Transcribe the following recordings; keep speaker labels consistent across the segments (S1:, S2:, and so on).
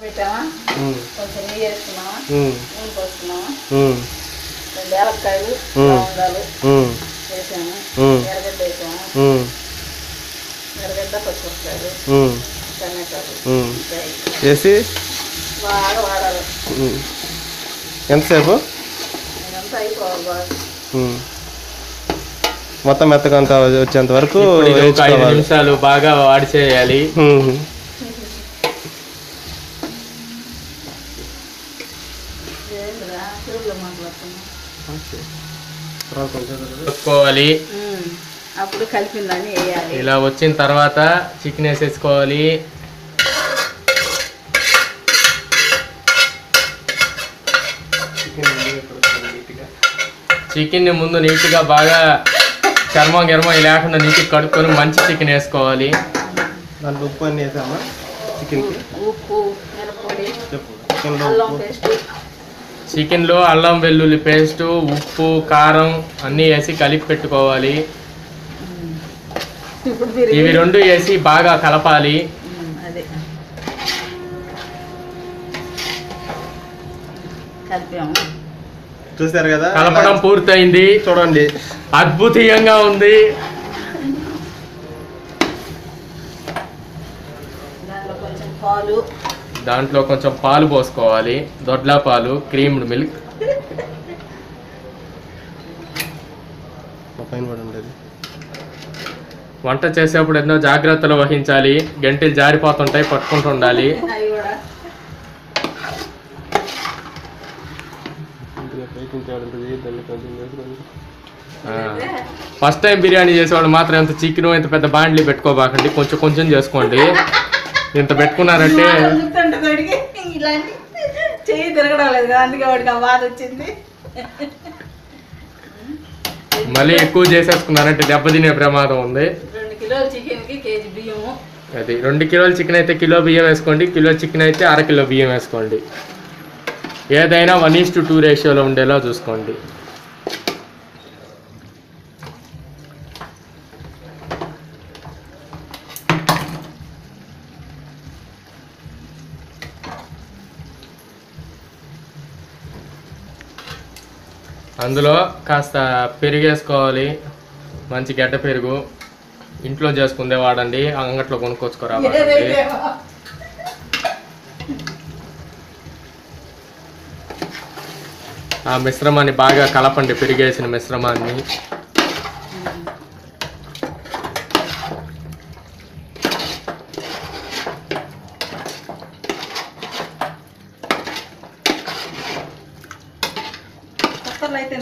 S1: పెట్టామా కొంచెం నెయ్యి వేసుకున్నామా నూనె పోసుకున్నామా 2 ఏలక్కాయలు లవంగాలు వేసాము ఎర్రగడ్డ వేసాము ఎర్రగడ్డ పచ్చిమిరపకాయలు టమాటాలు
S2: వేసి
S1: బాగా వాడాలి.
S2: ఎంతసేపు
S1: ఇదంతా అయిపోవాలి బాగా
S2: మొత్తం మెత్తగా అంతా వచ్చేంత వరకు
S3: 5 నిమిషాలు బాగా వాడి చేయాలి. కలుపుకోవాలి.
S1: అప్పుడు కలిపిందని వేయాలి.
S3: ఇలా వచ్చిన తర్వాత చికెన్ వేసేసుకోవాలి. చికెన్ని ముందు నీట్గా బాగా చర్మం గిర్మం లేకుండా నీట్గా కడుక్కొని మంచి చికెన్ వేసుకోవాలి.
S2: దాంట్లో ఉప్పు అన్నీ వేసామా చికెన్కి?
S1: ఉప్పు మిరప్పొడి
S3: చికెన్లో అల్లం వెల్లుల్లి పేస్టు ఉప్పు కారం అన్నీ వేసి కలిపి పెట్టుకోవాలి. ఇవి 2 వేసి బాగా కలపాలి.
S2: చూసారు కదా,
S3: కలపడం పూర్తయింది.
S2: చూడండి
S3: అద్భుతంగా ఉంది. దాంట్లో కొంచెం పాలు పోసుకోవాలి. దొడ్ల పాలు, క్రీమ్డ్ మిల్క్. వంట చేసేప్పుడు ఎన్నో జాగ్రత్తలు వహించాలి. గంటలు జారిపోతుంటాయి, పట్టుకుంటూ ఉండాలి. ఫస్ట్ టైం బిర్యానీ చేసేవాళ్ళు మాత్రం ఎంత చికెన్ ఇంత పెద్ద బాండ్లీ పెట్టుకోబాకండి, కొంచెం కొంచెం చేసుకోండి. ఇంత పెట్టుకున్నారంటే మళ్ళీ ఎక్కువ చేసేసుకున్నారంటే దెబ్బతినే ప్రమాదం ఉంది.
S1: 2 కిలోల చికెన్కి కేజీ బియ్యము.
S3: అది 2 కిలోల చికెన్ అయితే కిలో బియ్యం వేసుకోండి, కిలో చికెన్ అయితే అర కిలో బియ్యం వేసుకోండి. ఏదైనా 1:2 రేషియోలో ఉండేలా చూసుకోండి. అందులో కాస్త పెరుగు వేసుకోవాలి. మంచి గడ్డ పెరుగు ఇంట్లో చేసుకుందే వాడండి, అంగట్లో కొనుక్కొచ్చుకోరా. ఆ మిశ్రమాన్ని బాగా కలపండి, పెరిగేసిన మిశ్రమాన్ని.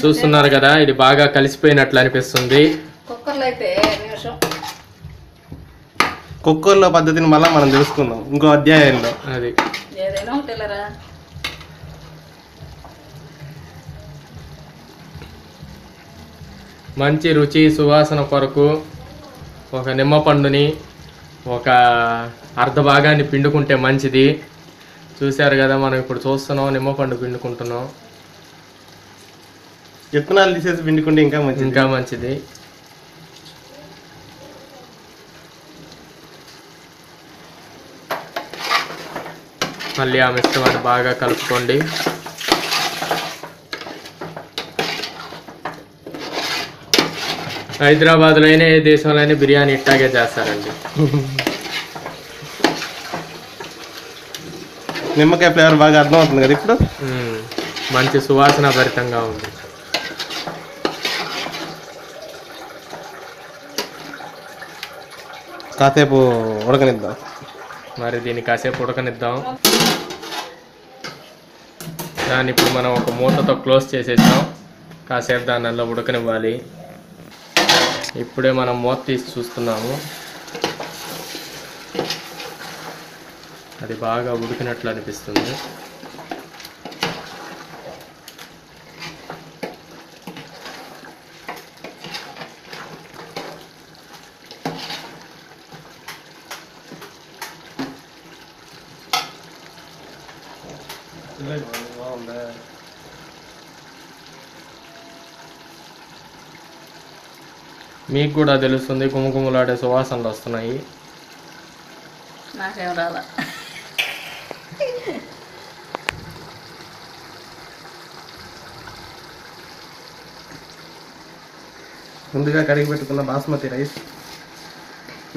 S3: చూస్తున్నారు కదా, ఇది బాగా కలిసిపోయినట్లు అనిపిస్తుంది.
S2: కుక్కర్లో పద్ధతిని మళ్ళీ మనం తెలుసుకుందాం ఇంకో అధ్యాయంలో.
S3: అది మంచి రుచి సువాసన కొరకు ఒక నిమ్మపండుని ఒక అర్ధ భాగాన్ని పిండుకుంటే మంచిది. చూశారు కదా, మనం ఇప్పుడు చూస్తున్నాం నిమ్మపండు పిండుకుంటున్నాం.
S2: విత్తనాలు తీసేసి పిండుకుంటే ఇంకా మంచిది.
S3: మళ్ళీ ఆ మిశ్రమాన్ని బాగా కలుపుకోండి. హైదరాబాద్లో అయినా ఏ దేశంలో అయినా బిర్యానీ ఇట్టాగే చేస్తారండి.
S2: నిమ్మకాయ ఫ్లేవర్ బాగా అర్థమవుతుంది కదా ఇప్పుడు.
S3: మంచి సువాసన భరితంగా ఉంది.
S2: కాసేపు ఉడకనిద్దాం.
S3: మరి దీన్ని కాసేపు ఉడకనిద్దాం. దాన్ని ఇప్పుడు మనం ఒక మూతతో క్లోజ్ చేసేసాం. కాసేపు దానిలో ఉడకనివ్వాలి. ఇప్పుడే మనం మూత తీసి చూస్తున్నాము. అది బాగా ఉడికినట్లు అనిపిస్తుంది. మీకు కూడా తెలుస్తుంది, కుమకుమలాడే సువాసనలు వస్తున్నాయి.
S1: నాకేం రాలా.
S2: ముందుగా కడిగి పెట్టుకున్న బాస్మతి రైస్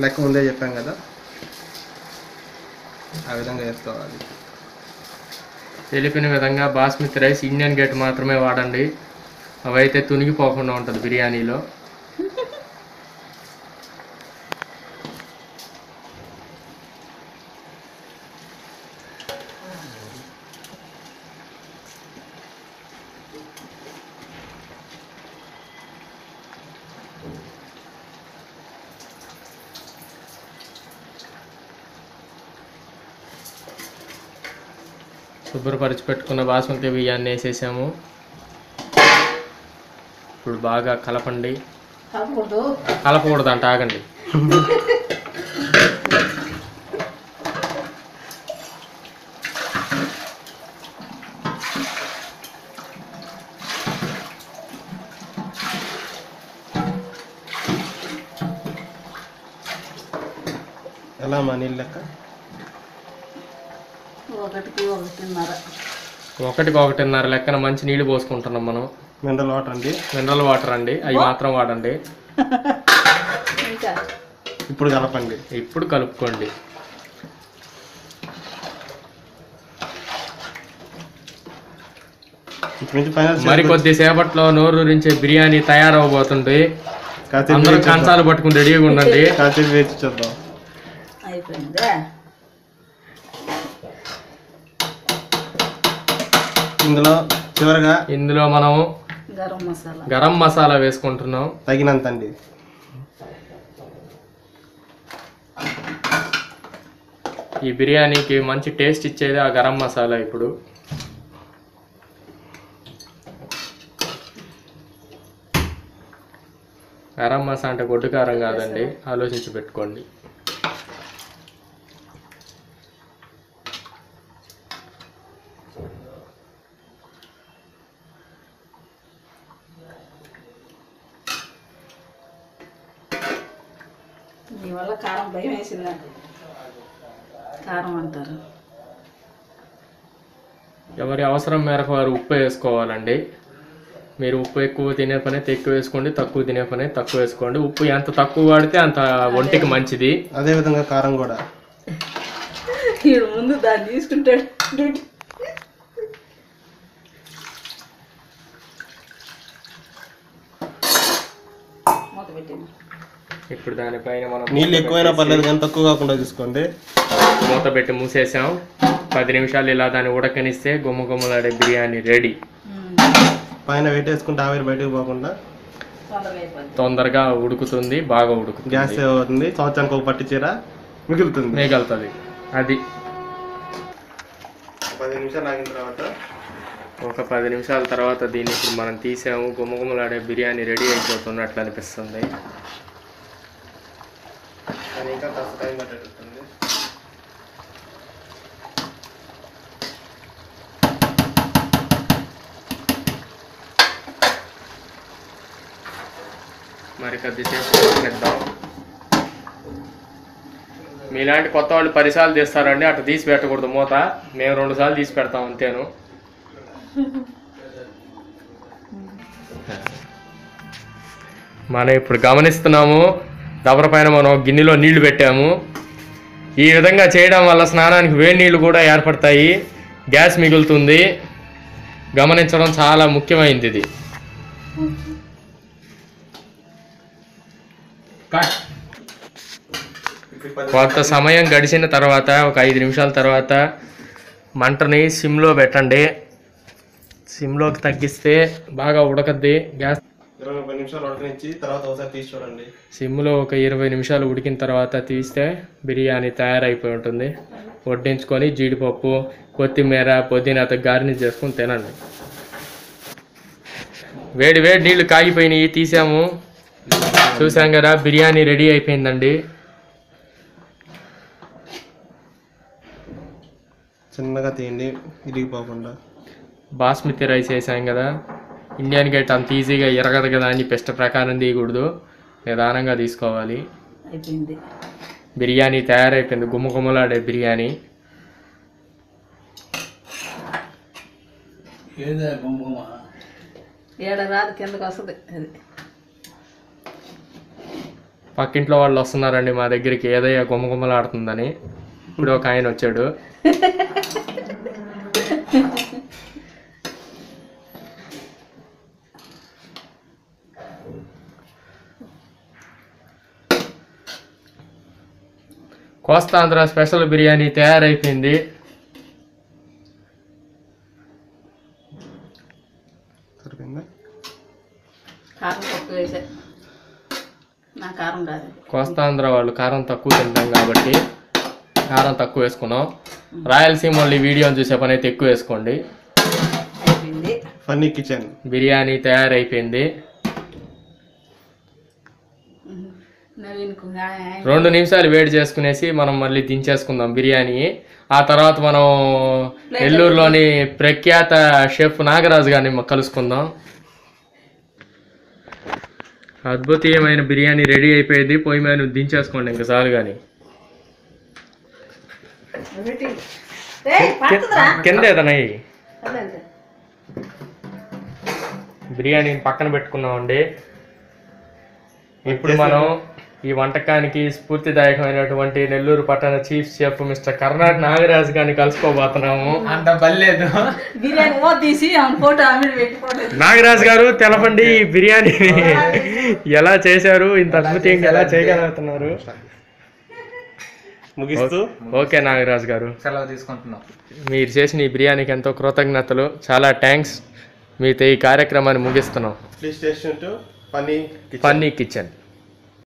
S2: లెక్క ముందే చెప్పాం కదా, ఆ విధంగా వేసుకోవాలి.
S3: తెలిపిన విధంగా బాస్మతి రైస్ ఇండియన్ గేట్ మాత్రమే వాడండి, అవైతే తునిగిపోకుండా ఉంటుంది బిర్యానీలో. శుభ్రపరిచి పెట్టుకున్న బాస్మతి బియ్యాన్ని వేసేసాము. ఇప్పుడు బాగా కలపండి. కలపకూడదు అంట, ఆగండి.
S2: ఎలా మా నీళ్ళు లెక్క?
S3: 1-1.5 లెక్కన మంచి నీళ్లు పోసుకుంటున్నాం మనం.
S2: మినరల్ వాటర్ అండి.
S3: మినరల్ వాటర్ అండి, అవి మాత్రం వాడండి.
S2: ఇప్పుడు కలపండి.
S3: ఇప్పుడు కలుపుకోండి. మరి కొద్దిసేపట్లో నోరూరించే బిర్యానీ తయారవబోతుంది. అందరూ కంచాలు పట్టుకుని రెడీగా ఉండండి.
S2: కాసేపు వేచి చూద్దాం.
S1: అయిపోయిందా?
S3: ఇందులో మనం గరం మసాలా వేసుకుంటున్నాం
S2: తగినంత అండి.
S3: ఈ బిర్యానీకి మంచి టేస్ట్ ఇచ్చేది ఆ గరం మసాలా. ఇప్పుడు గరం మసాలా అంటే గొడ్డు కారం కాదండి, ఆలోచించి పెట్టుకోండి.
S1: దీనివల్ల కారం భయం వేసిందండి. కారం అంటారు.
S3: ఎవరి అవసరం మేరకు వారు ఉప్పు వేసుకోవాలండి. మీరు ఉప్పు ఎక్కువ తినే పని ఎక్కువ వేసుకోండి, తక్కువ తినే పని తక్కువ వేసుకోండి. ఉప్పు ఎంత తక్కువ వాడితే అంత ఒంటికి మంచిది.
S2: అదే విధంగా కారం కూడా.
S1: వీడు ముందు దాన్ని తీసుకుంటాడు. మూత పెట్టింది.
S3: ఇప్పుడు దానిపైన మనం
S2: నీళ్ళు ఎక్కువైనా పర్లేదు కానీ తక్కువ కాకుండా చూసుకోండి.
S3: మూత పెట్టి మూసేసాం. 10 నిమిషాలు ఇలా దాన్ని ఉడకనిస్తే గుమ్మగుమ్మలాడే బిర్యానీ రెడీ.
S2: పైన వెయిట్ వేసుకుంటే ఆవిరి బయటకు పోకుండా
S3: తొందరగా ఉడుకుతుంది, బాగా ఉడుకుతుంది.
S2: గ్యాస్ సేవ్ అవుతుంది. సంవత్సరానికి ఒక పట్టు చీర మిగులుతుంది.
S3: అది
S2: 10 నిమిషాలు ఆగిన తర్వాత,
S3: ఒక 10 నిమిషాల తర్వాత దీన్ని ఇప్పుడు మనం తీసాము. గుమ్మగుమ్మలాడే బిర్యానీ రెడీ అయిపోతున్నట్లు అనిపిస్తుంది.
S2: ఇంకా కాస్త టైం పట్టేస్తుంది.
S3: మరి కొద్దిసేపు ఉడకనిద్దాం. మీలాంటి కొత్త వాళ్ళు 10 సార్లు తీస్తారండి, అట్లా తీసి పెట్టకూడదు మూత. మేము 2 సార్లు తీసి పెడతాం అంతేను. మనం ఇప్పుడు గమనిస్తున్నాము, దబర పైన మనం గిన్నెలో నీళ్లు పెట్టాము. ఈ విధంగా చేయడం వల్ల స్నానానికి వేడి నీళ్ళు కూడా ఏర్పడతాయి, గ్యాస్ మిగులుతుంది. గమనించడం చాలా ముఖ్యమైనది ఇది. కొంత సమయం గడిచిన తర్వాత, ఒక 5 నిమిషాల తర్వాత మంటని సిమ్లో పెట్టండి. సిమ్లోకి తగ్గిస్తే బాగా ఉడకద్ది. గ్యాస్
S2: 20 నిమిషాలు ఉడకనిచ్చి తర్వాత ఒకసారి తీసి చూడండి.
S3: సిమ్లో ఒక 20 నిమిషాలు ఉడికిన తర్వాత తీస్తే బిర్యానీ తయారైపోయి ఉంటుంది. వడ్డించుకొని జీడిపప్పు, కొత్తిమీర, పుదీనాతో గార్నిష్ చేసుకొని తినండి. వేడి వేడి నీళ్ళు కాగిపోయినాయి, తీసాము. చూసాం కదా, బిర్యానీ రెడీ అయిపోయిందండి.
S2: చిన్నగా తీయండి, ఇరిగిపోకుండా.
S3: బాస్మతి రైస్ వేసాం కదా, ఇండియన్ గేట్ అంత ఈజీగా ఎరగదు కదా అని పెస్ట్ ప్రకారం తీయకూడదు, నిదానంగా తీసుకోవాలి.
S1: అయిపోయింది,
S3: బిర్యానీ తయారైపోయింది. గుమ్మగుమ్మలాడే బిర్యానీ.
S1: ఏడ రాదు కిందకు వస్తుంది అది.
S3: పక్కింట్లో వాళ్ళు వస్తున్నారండి మా దగ్గరికి ఏదయ్యా గుమ్మగుమ్మలాడుతుందని. ఇప్పుడు ఒక ఆయన వచ్చాడు. కోస్తాంధ్ర స్పెషల్ బిర్యానీ తయారైపోయింది.
S2: సరిపోయిందా?
S1: కారం తక్కువ వేసా, నా కారం కాదు.
S3: కోస్తాంధ్ర వాళ్ళు కారం తక్కువ తింటాం కాబట్టి కారం తక్కువ వేసుకున్నాం. రాయలసీమ వాళ్ళు ఈ వీడియోని చూసే పని అయితే ఎక్కువ వేసుకోండి.
S1: అయిపోయింది.
S2: ఫన్నీ కిచెన్
S3: బిర్యానీ తయారైపోయింది.
S1: నవీన్కు
S3: 2 నిమిషాలు వేడి చేసుకునేసి మనం మళ్ళీ దించేసుకుందాం బిర్యానీ. ఆ తర్వాత మనం నెల్లూరులోని ప్రఖ్యాత షెఫ్ నాగరాజు గారిని కలుసుకుందాం. అద్భుతమైన బిర్యానీ రెడీ అయిపోయింది. పొయ్యి మీద దించేసుకోండి ఇంకా చాలు. కానీ కింద ఏదన్నా బిర్యానీని పక్కన పెట్టుకున్నామండి. ఇప్పుడు మనం ఈ వంటకానికి స్ఫూర్తిదాయకమైనటువంటి నెల్లూరు పట్టణ chief chef mister Karnataka Nagaraju గారిని కలుసుకోబోతున్నాము.
S4: అంత బల్లేదు.
S1: బిర్యానీ ఓ తీసి ఫోటో ఆమె పెట్టుకోలేదు.
S3: నాగరాజు గారు తెలపండి, ఈ బిర్యానీని ఎలా చేశారు, ఇంత అద్భుతంగా ఎలా చేయగలుగుతున్నారు?
S2: ముగిస్తూ
S3: ఓకే నాగరాజు గారు,
S4: సెలవు తీసుకుంటున్నాం.
S3: మీరు చేసిన ఈ బిర్యానీకి ఎంతో కృతజ్ఞతలు, చాలా థ్యాంక్స్. మీతో ఈ కార్యక్రమాన్ని ముగిస్తున్నాం.
S2: Please station to Funny
S3: Funny kitchen.